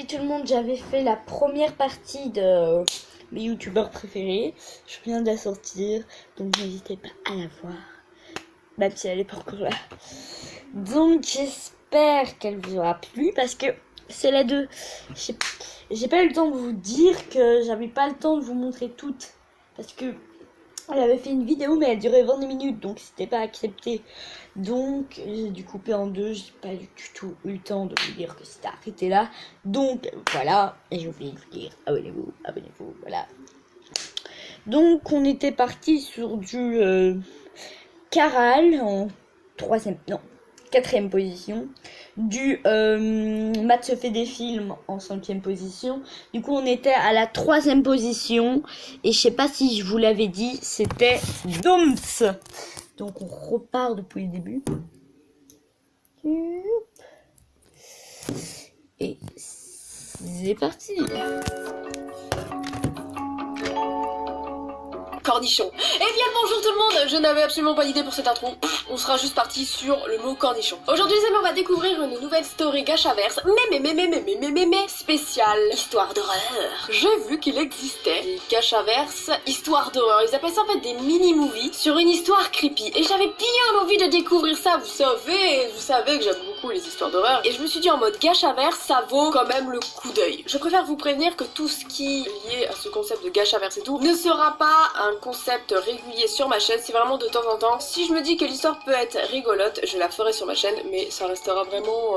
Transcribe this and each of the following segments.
Salut tout le monde, j'avais fait la première partie de mes youtubeurs préférés. Je viens de la sortir, donc n'hésitez pas à la voir, même si elle est pas encore là. Donc j'espère qu'elle vous aura plu parce que c'est la 2. J'ai pas eu le temps de vous dire que j'avais pas le temps de vous montrer toutes parce que elle avait fait une vidéo mais elle durait 20 minutes donc c'était pas accepté. Donc j'ai dû couper en deux, j'ai pas du tout eu le temps de vous dire que c'était arrêté là. Donc voilà, et j'ai oublié de vous dire, abonnez-vous, voilà. Donc on était parti sur du Caral en quatrième position, du Matt se fait des films en 5e position. Du coup on était à la 3e position et je sais pas si je vous l'avais dit, c'était Doms. Donc on repart depuis le début et c'est parti. Cornichon. Eh bien bonjour tout le monde, je n'avais absolument pas d'idée pour cette intro, on sera juste parti sur le mot cornichon. Aujourd'hui les amis on va découvrir une nouvelle story Gachaverse, mais spéciale histoire d'horreur. J'ai vu qu'il existait des Gachaverse histoire d'horreur, ils appellent ça en fait des mini-movies sur une histoire creepy et j'avais bien envie de découvrir ça, vous savez que j'aime beaucoup les histoires d'horreur et je me suis dit en mode Gachaverse ça vaut quand même le coup d'œil. Je préfère vous prévenir que tout ce qui est lié à ce concept de Gachaverse et tout ne sera pas un concept régulier sur ma chaîne, c'est vraiment de temps en temps. Si je me dis que l'histoire peut être rigolote, je la ferai sur ma chaîne, mais ça restera vraiment...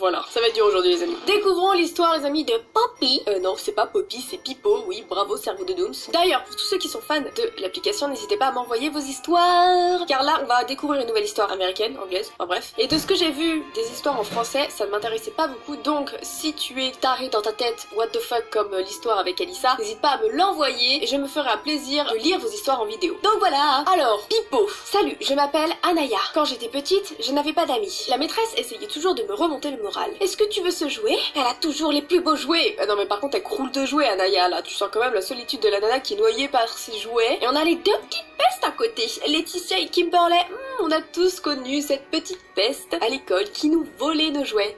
Voilà, ça va être dur aujourd'hui les amis. Découvrons l'histoire les amis de Poppy. Non, c'est pas Poppy, c'est Pipo, oui, bravo cerveau de Dooms. D'ailleurs, pour tous ceux qui sont fans de l'application, n'hésitez pas à m'envoyer vos histoires. Car là, on va découvrir une nouvelle histoire américaine, anglaise, enfin bref. Et de ce que j'ai vu des histoires en français, ça ne m'intéressait pas beaucoup. Donc, si tu es taré dans ta tête, what the fuck, comme l'histoire avec Alissa, n'hésite pas à me l'envoyer et je me ferai un plaisir de lire vos histoires en vidéo. Donc voilà. Alors, Pipo. Salut, je m'appelle Anaya. Quand j'étais petite, je n'avais pas d'amis. La maîtresse essayait toujours de me remonter le moral. Est-ce que tu veux ce jouet? Elle a toujours les plus beaux jouets. Non mais par contre elle croule de jouets Anaya là. Tu sens quand même la solitude de la nana qui est noyée par ses jouets. Et on a les deux petites pestes à côté. Laetitia et Kimberley. On a tous connu cette petite peste à l'école qui nous volait nos jouets.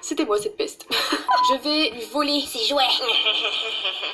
C'était moi cette peste. Je vais lui voler ses jouets.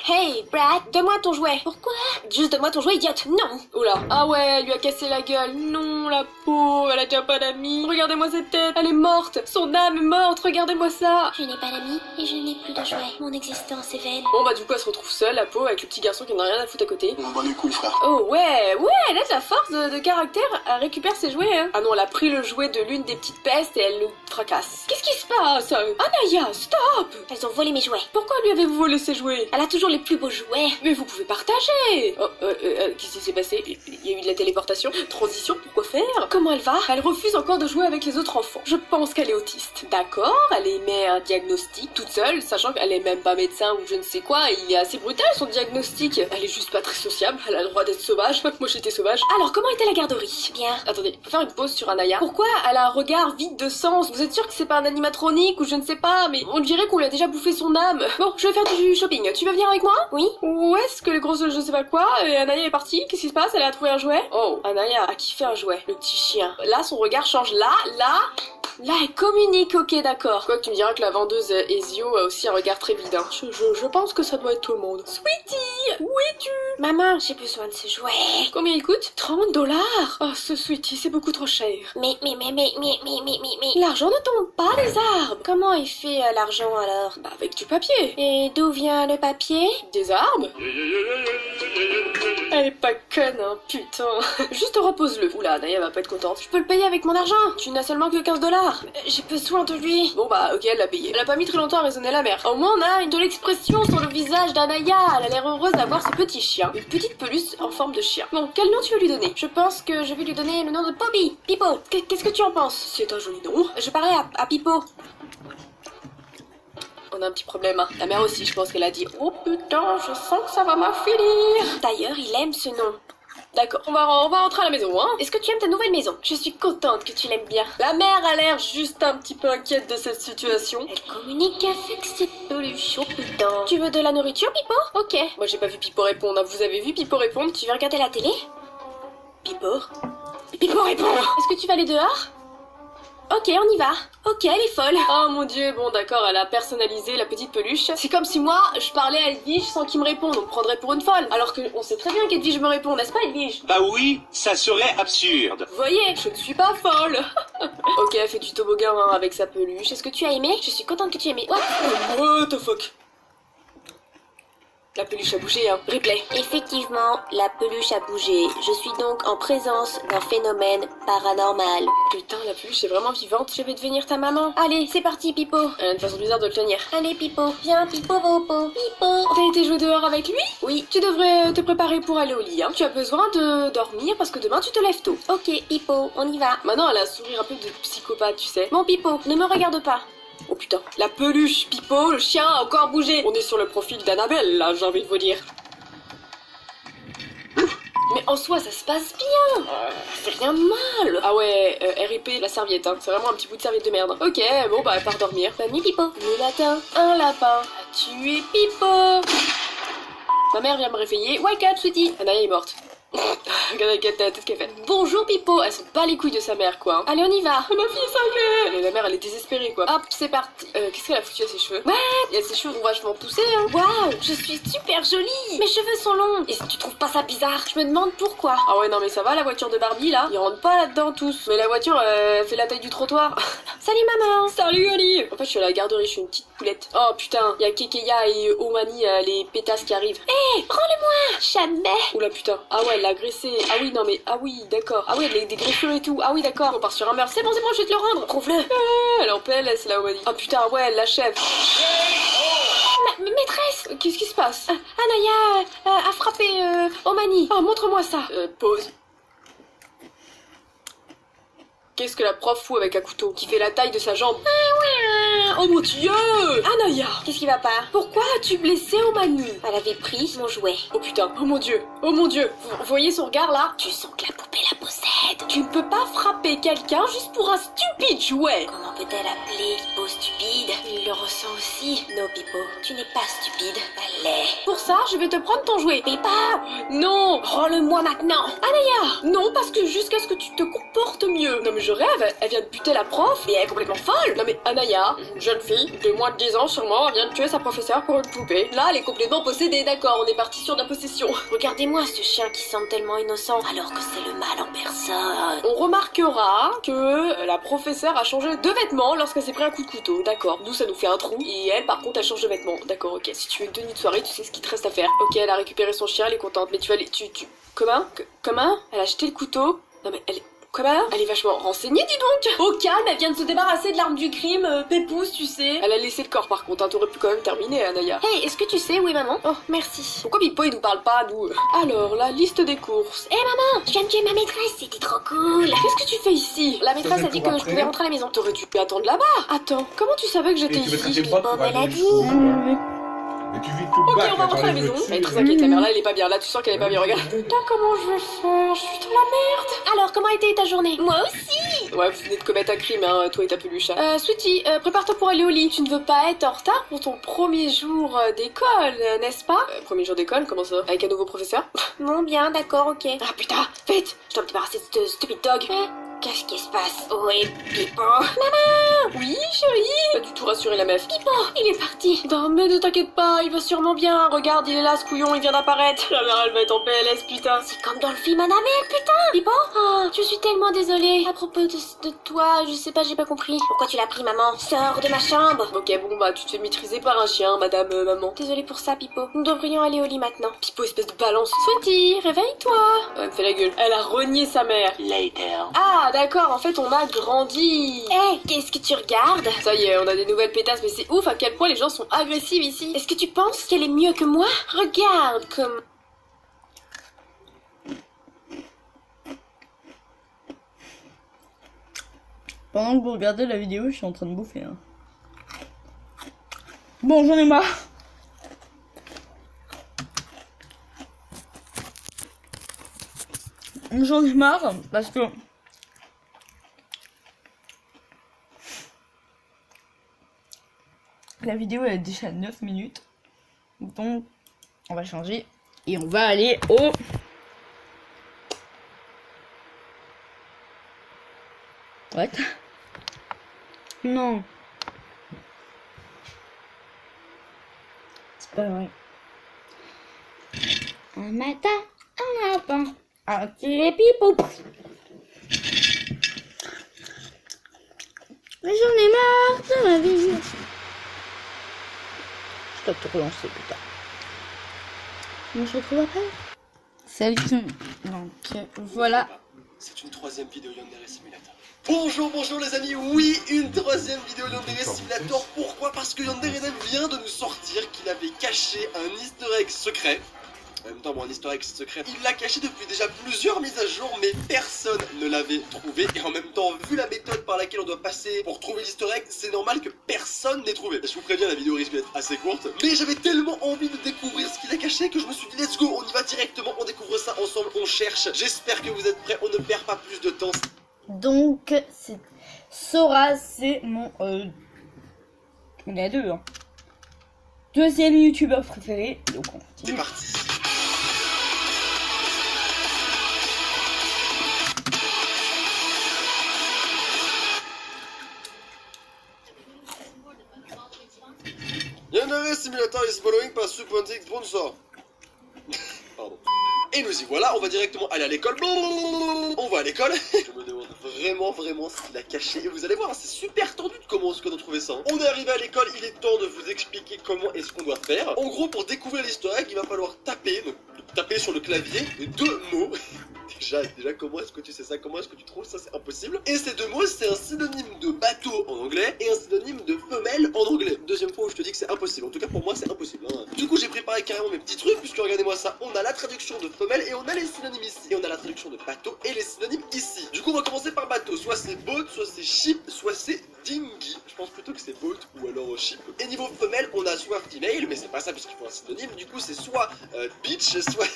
Hey Brad, donne-moi ton jouet. Pourquoi? Juste donne-moi ton jouet idiote. Non. Oula. Ah ouais, elle lui a cassé la gueule. Non, la pauvre, elle a déjà pas d'amis. Regardez-moi cette tête, elle est morte. Son âme est morte, regardez-moi ça. Je n'ai pas d'amis et je n'ai plus de jouets. Mon existence est vaine. Bon bah du coup elle se retrouve seule, la pauvre, avec le petit garçon qui en a rien à foutre à côté. On bat les couilles frère. Oh ouais, elle a de la force de caractère, elle récupère ses jouets hein. Ah non, elle a pris le jouet de l'une des petites pestes et elle le fracasse. Qu'est-ce qui se passe? Anaya, stop! Elles ont volé mes jouets. Pourquoi lui avez-vous volé ses jouets? Elle a toujours les plus beaux jouets. Mais vous pouvez partager! Oh, qu'est-ce qui s'est passé? Il y a eu de la téléportation? Transition, pourquoi faire? Comment elle va? Elle refuse encore de jouer avec les autres enfants. Je pense qu'elle est autiste. D'accord, elle émet un diagnostic toute seule, sachant qu'elle est même pas médecin ou je ne sais quoi, et il est assez brutal son diagnostic. Elle est juste pas très sociable, elle a le droit d'être sauvage. Moi j'étais sauvage. Alors, comment était la garderie? Bien. Attendez, faut faire une pause sur Anaya. Pourquoi elle a un regard vide de sens? Vous êtes sûr que c'est pas un animatronique ou je ne sais pas, mais on dirait qu'on lui a déjà bouffé son âme. Bon, je vais faire du shopping. Tu veux venir avec moi? Oui. Où est-ce que les grosses je sais pas quoi et Anaya est partie? Qu'est-ce qui se passe? Elle a trouvé un jouet? Oh, Anaya a kiffé un jouet. Le petit chien. Là, son regard change. Là, elle communique, ok, d'accord. Quoi que tu me diras que la vendeuse Ezio a aussi un regard très vide. Hein. Je pense que ça doit être tout le monde. Sweetie, où es-tu? Maman, j'ai besoin de ce jouet. Combien il coûte? 30$. Oh, ce Sweetie, c'est beaucoup trop cher. Mais. L'argent ne tombe pas des arbres. Comment il fait l'argent alors? Bah, avec du papier. Et d'où vient le papier? Des arbres? Elle est pas conne, hein, putain. Juste repose-le. Oula, Naya va pas être contente. Je peux le payer avec mon argent. Tu n'as seulement que 15$. J'ai besoin de lui. Bon bah, ok, elle l'a payé. Elle a pas mis très longtemps à raisonner la mère. Au moins, on a de l'expression sur le visage d'Anaya. Elle a l'air heureuse d'avoir ce petit chien. Une petite peluche en forme de chien. Bon, quel nom tu veux lui donner? Je pense que je vais lui donner le nom de Poppy. Pipo. Qu'est-ce que tu en penses? C'est un joli nom. Je parlais à Pipo. On a un petit problème, hein. La mère aussi, je pense qu'elle a dit « Oh putain, je sens que ça va m'affalir !» D'ailleurs, il aime ce nom. D'accord, on va rentrer à la maison, hein. Est-ce que tu aimes ta nouvelle maison? Je suis contente que tu l'aimes bien. La mère a l'air juste un petit peu inquiète de cette situation. Elle communique avec ses peluches, oh putain. Tu veux de la nourriture, Pipo? Ok. Moi, j'ai pas vu Pipo répondre. Vous avez vu Pipo répondre? Tu veux regarder la télé? Pipo répond. Est-ce que tu vas aller dehors? Ok, on y va. Ok, elle est folle. Oh mon dieu, bon d'accord, elle a personnalisé la petite peluche. C'est comme si moi, je parlais à Edwige sans qu'il me réponde. On me prendrait pour une folle. Alors que on sait très bien qu'Edwige me répond, n'est-ce pas Edwige? Bah oui, ça serait absurde. Vous voyez, je ne suis pas folle. Ok, elle fait du toboggan hein, avec sa peluche. Est-ce que tu as aimé? Je suis contente que tu aies aimé. What the fuck? La peluche a bougé, hein. Replay. Effectivement, la peluche a bougé. Je suis donc en présence d'un phénomène paranormal. Putain, la peluche est vraiment vivante. Je vais devenir ta maman. Allez, c'est parti, Pipo. Elle a une façon bizarre de le tenir. Allez, Pipo, viens, Pipo, Pipo. T'as été jouer dehors avec lui? Oui. Tu devrais te préparer pour aller au lit, hein. Tu as besoin de dormir parce que demain tu te lèves tôt. Ok, Pipo, on y va. Maintenant, elle a un sourire un peu de psychopathe, tu sais. Bon, Pipo, ne me regarde pas. Oh putain. La peluche, Pipo, le chien a encore bougé. On est sur le profil d'Annabelle, là, j'ai envie de vous dire. Mais en soi, ça se passe bien. C'est rien de mal. Ah ouais, RIP, la serviette, hein. C'est vraiment un petit bout de serviette de merde. Ok, bon, bah, elle part dormir. Bonne nuit, Pipo. Le matin, un lapin a tué Pipo. Ma mère vient me réveiller. Wake up, sweetie. Anaya est morte. Regardez la tête qu'elle fait. Bonjour Pipo. Elle s'en bat les couilles de sa mère quoi. Allez on y va. Ma fille est cinglée. La mère elle est désespérée quoi. Hop c'est parti. Qu'est-ce qu'elle a foutu à ses cheveux? Ouais. Ses cheveux vont vachement pousser hein. Waouh. Je suis super jolie. Mes cheveux sont longs. Et si tu trouves pas ça bizarre? Je me demande pourquoi. Ah ouais non mais ça va la voiture de Barbie là. Ils rentrent pas là-dedans tous. Mais la voiture fait la taille du trottoir. Salut maman. Salut Ali. En fait je suis à la garderie. Je suis une petite poulette. Oh putain. Il y a Kekeya et Omani les pétasses qui arrivent. Hé, rends-le-moi. Jamais. Oula putain. Ah ouais elle l'a agressé. Ah oui non mais ah oui d'accord. Ah oui des griffures et tout. Ah oui d'accord. On part sur un meurtre. C'est bon je vais te le rendre. Prouve-le. Elle est en PLS là Omani. Ah putain ouais elle l'achève. Maîtresse. Qu'est-ce qui se passe? Anaya a frappé Omani. Oh montre-moi ça. Pause. Qu'est-ce que la prof fout avec un couteau qui fait la taille de sa jambe? Oh mon dieu! Anaya! Qu'est-ce qui va pas? Pourquoi as-tu blessé Omani? Elle avait pris mon jouet. Oh putain, oh mon dieu, oh mon dieu! Vous voyez son regard là? Tu sens que la poupée la possède. Tu ne peux pas frapper quelqu'un juste pour un stupide jouet! Comment peut-elle appeler Pipo stupide? Il le ressent aussi. Non, Pipo, tu n'es pas stupide. Elle l'est. Pour ça, je vais te prendre ton jouet. Pipa! Non! Rends-le-moi maintenant! Anaya! Non, parce que jusqu'à ce que tu te comportes mieux. Non mais je rêve, elle vient de buter la prof et elle est complètement folle. Non mais Anaya, une jeune fille de moins de 10 ans sûrement, vient de tuer sa professeure pour une poupée. Là, elle est complètement possédée, d'accord, on est parti sur de la possession. Regardez-moi ce chien qui semble tellement innocent alors que c'est le mal en personne. On remarquera que la professeure a changé de vêtements lorsqu'elle s'est pris un coup de couteau, d'accord. Nous, ça nous fait un trou. Et elle, par contre, elle change de vêtements. D'accord, ok. Si tu veux une tenue de soirée, tu sais ce qu'il te reste à faire. Ok, elle a récupéré son chien, elle est contente. Mais tu vas aller... Comment? Comment? Elle a jeté le couteau? Non mais elle est... Comment? Elle est vachement renseignée, dis donc! Au calme, elle vient de se débarrasser de l'arme du crime, Pépouze, tu sais. Elle a laissé le corps par contre, hein, t'aurais pu quand même terminer, Anaya. Hey, est-ce que tu sais où est maman? Oh, merci. Pourquoi Pipo il nous parle pas, nous? Alors, la liste des courses. Hé maman, je viens de tuer ma maîtresse, c'était trop cool! Qu'est-ce que tu fais ici? La maîtresse a dit que je pouvais rentrer à la maison. T'aurais dû attendre là-bas. Attends, comment tu savais que j'étais ici? Pipo me l'a dit! Mais tu vis tout Ok, bac, on va là, rentrer à la t'enlèves maison. le dessus, Elle est très là. inquiète, la mère là, elle est pas bien. Là, tu sens qu'elle est pas bien, regarde. Putain, comment je vais faire? Je suis dans la merde. Alors, comment a été ta journée? Moi aussi! Ouais, vous venez de commettre un crime, hein, toi et ta peluche. Sweetie, prépare-toi pour aller au lit. Tu ne veux pas être en retard pour ton premier jour d'école, n'est-ce pas? Premier jour d'école, comment ça? Avec un nouveau professeur? Bon, bien, d'accord, ok. Ah putain, vite! Je dois me débarrasser de ce stupide dog. Qu'est-ce qui se passe? Où est Pipo? Oui, chérie. Pas du tout rassuré la meuf. Pipo, il est parti! Non, mais ne t'inquiète pas, il va sûrement bien. Regarde, il est là, ce couillon, il vient d'apparaître. La mère, elle va être en PLS, putain. C'est comme dans le film Annabelle, putain! Pipo? Oh, je suis tellement désolée. À propos de toi, je sais pas, j'ai pas compris. Pourquoi tu l'as pris, maman? Sors de ma chambre! Ok, bon, bah, tu te fais maîtriser par un chien, madame, maman. Désolée pour ça, Pipo. Nous devrions aller au lit maintenant. Pipo, espèce de balance. Sweetie, réveille-toi. Elle me fait la gueule. Elle a renié sa mère. Later. Ah, d'accord, en fait, on a grandi. Hé, qu'est-ce que tu regardes? Ça y est, on a des nouvelles pétasses, mais c'est ouf à quel point les gens sont agressifs ici. Est-ce que tu penses qu'elle est mieux que moi? Regarde comme... Pendant que vous regardez la vidéo, je suis en train de bouffer. Hein. Bon, j'en ai marre. J'en ai marre parce que la vidéo est déjà 9 minutes. Donc on va changer et on va aller au What? Non. C'est pas vrai. Un matin, un lapin a tiré Pipo. Mais j'en ai marre de ma vie. Je dois te relancer plus tard. On se retrouve après. Salut. Donc voilà. C'est une troisième vidéo Yandere Simulator. Bonjour les amis, oui, une troisième vidéo Yandere Simulator. Pourquoi? Parce que Yandere vient de nous sortir qu'il avait caché un easter egg secret. En même temps, bon, un easter egg secret, il l'a caché depuis déjà plusieurs mises à jour, mais personne ne l'avait trouvé. Et en même temps, vu la méthode par laquelle on doit passer pour trouver l'easter egg, c'est normal que personne n'ait trouvé. Je vous préviens, la vidéo risque d'être assez courte, mais j'avais tellement envie de découvrir ce qu'il a caché que je me suis dit, let's go, on y va directement, on découvre ça ensemble, on cherche. J'espère que vous êtes prêts, on ne perd pas plus de temps. Donc, c'est Sora, c'est mon... On est à deux, hein. Deuxième youtubeur préféré. Donc, on C'est continue. parti. Yandere Simulator is following par Subventic Sponsor. Pardon. Et nous y voilà, on va directement aller à l'école. On va à l'école. Je me demande vraiment ce qu'il a caché. Et vous allez voir, c'est super tendu de comment est-ce qu'on a trouvé ça. Hein. On est arrivé à l'école, il est temps de vous expliquer comment est-ce qu'on doit faire. En gros, pour découvrir l'histoire, il va falloir taper, donc taper sur le clavier deux mots. Déjà, comment est-ce que tu sais ça? Comment est-ce que tu trouves ça? C'est impossible. Et ces deux mots, c'est un synonyme de bateau en anglais et un synonyme de femelle en anglais. Deuxième fois où je te dis que c'est impossible. En tout cas, pour moi, c'est impossible. Hein. Du coup, j'ai préparé carrément mes petits trucs, puisque regardez-moi ça. On a la traduction de femelle et on a les synonymes ici. Et on a la traduction de bateau et les synonymes ici. Du coup, on va commencer par bateau. Soit c'est boat, soit c'est ship, soit c'est dinghy. Je pense plutôt que c'est boat ou alors ship. Et niveau femelle, on a soit female, mais c'est pas ça puisqu'il faut un synonyme. Du coup, c'est soit beach, soit...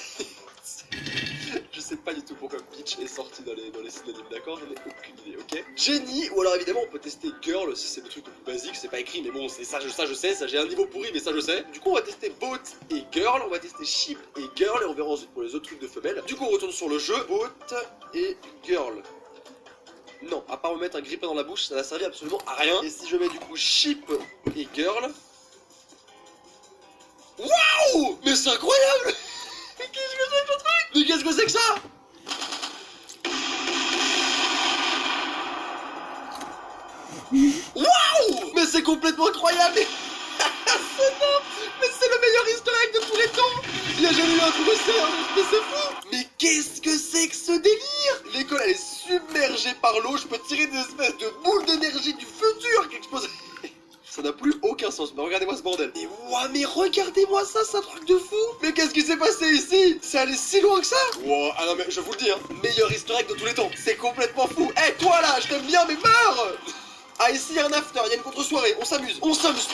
Je sais pas du tout pourquoi bitch est sorti dans les synonymes, d'accord? J'en ai aucune idée, ok? Génie, ou alors évidemment on peut tester girl, c'est le truc le plus basique, c'est pas écrit, mais bon, c'est ça je sais, ça j'ai un niveau pourri, mais ça je sais. Du coup on va tester boat et girl, on va tester ship et girl, et on verra ensuite pour les autres trucs de femelle. Du coup on retourne sur le jeu, boat et girl. Non, à part me mettre un grippin dans la bouche, ça n'a servi absolument à rien. Et si je mets du coup ship et girl... Waouh! Mais c'est incroyable! Mais qu'est-ce que c'est que ce truc? Mais qu'est-ce que c'est que ça? Waouh! Mais c'est complètement incroyable! C'est énorme! Mais c'est le meilleur easter egg de tous les temps! Il y a jamais eu un truc aussi, mais c'est fou! Mais qu'est-ce que c'est que ce délire? L'école elle est submergée par l'eau, je peux tirer des espèces de boules d'énergie du futur qui explosent. Ça n'a plus aucun sens, mais regardez-moi ce bordel. Et ouah, mais regardez-moi ça, c'est un truc de fou. Mais qu'est-ce qui s'est passé ici? C'est allé si loin que ça? Wow, ah non mais je vous le dis, hein, meilleur easter egg de tous les temps. C'est complètement fou. Eh toi là, je t'aime bien mais meurs. Ah ici il y a un after, il y a une contre-soirée, on s'amuse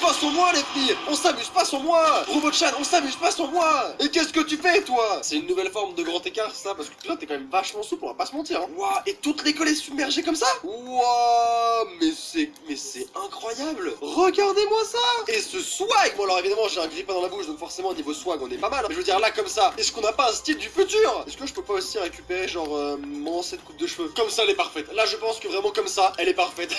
pas sans moi les filles. On s'amuse pas sans moi. Robot-chan, on s'amuse pas sans moi. Et qu'est-ce que tu fais toi? C'est une nouvelle forme de grand écart ça, parce que toi t'es quand même vachement souple, on va pas se mentir. Hein. Ouah, et toute l'école est submergée comme ça? Ouah, mais c'est incroyable. Regardez-moi ça. Et ce swag, bon alors évidemment j'ai un grippin dans la bouche, donc forcément niveau swag on est pas mal. Mais je veux dire là comme ça, est-ce qu'on n'a pas un style du futur? Est-ce que je peux pas aussi récupérer genre mon ancienne coupe de cheveux? Comme ça elle est parfaite. Là je pense que vraiment comme ça, elle est parfaite.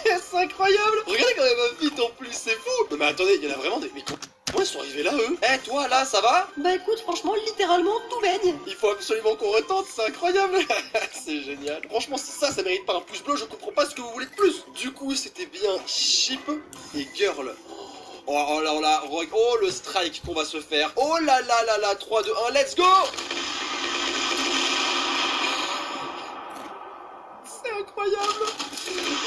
C'est incroyable. Regardez quand même vite en plus, c'est fou. Non mais attendez, il y en a vraiment des... Mais comment ils sont arrivés là eux? Eh toi là, ça va? Bah écoute, franchement, littéralement, tout baigne. Il faut absolument qu'on retente, c'est incroyable. C'est génial. Franchement si ça mérite pas un pouce bleu, je comprends pas ce que vous voulez de plus. Du coup c'était bien ship et girl. Oh là, oh le strike qu'on va se faire. Oh là là, 3, 2, 1, let's go. C'est incroyable.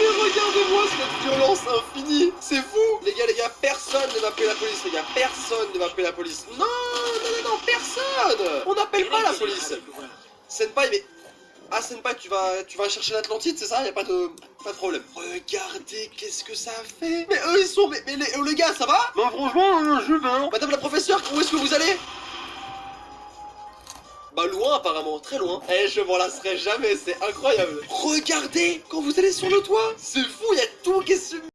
Et regardez-moi cette violence infinie. C'est fou. Les gars, personne ne va appeler la police, les gars. Personne ne va appeler la police. Non, personne. On n'appelle pas la police. Senpai, mais... Ah Senpai, tu vas chercher l'Atlantide, c'est ça? Y a pas de problème. Regardez, qu'est-ce que ça a fait? Mais eux, ils sont... Mais les gars, ça va? Non, franchement, je vais. Madame la professeure, où est-ce que vous allez? Bah loin apparemment, très loin. Eh je m'en lasserai jamais, c'est incroyable. Regardez, quand vous allez sur le toit, c'est fou, il y a tout qui est submergé.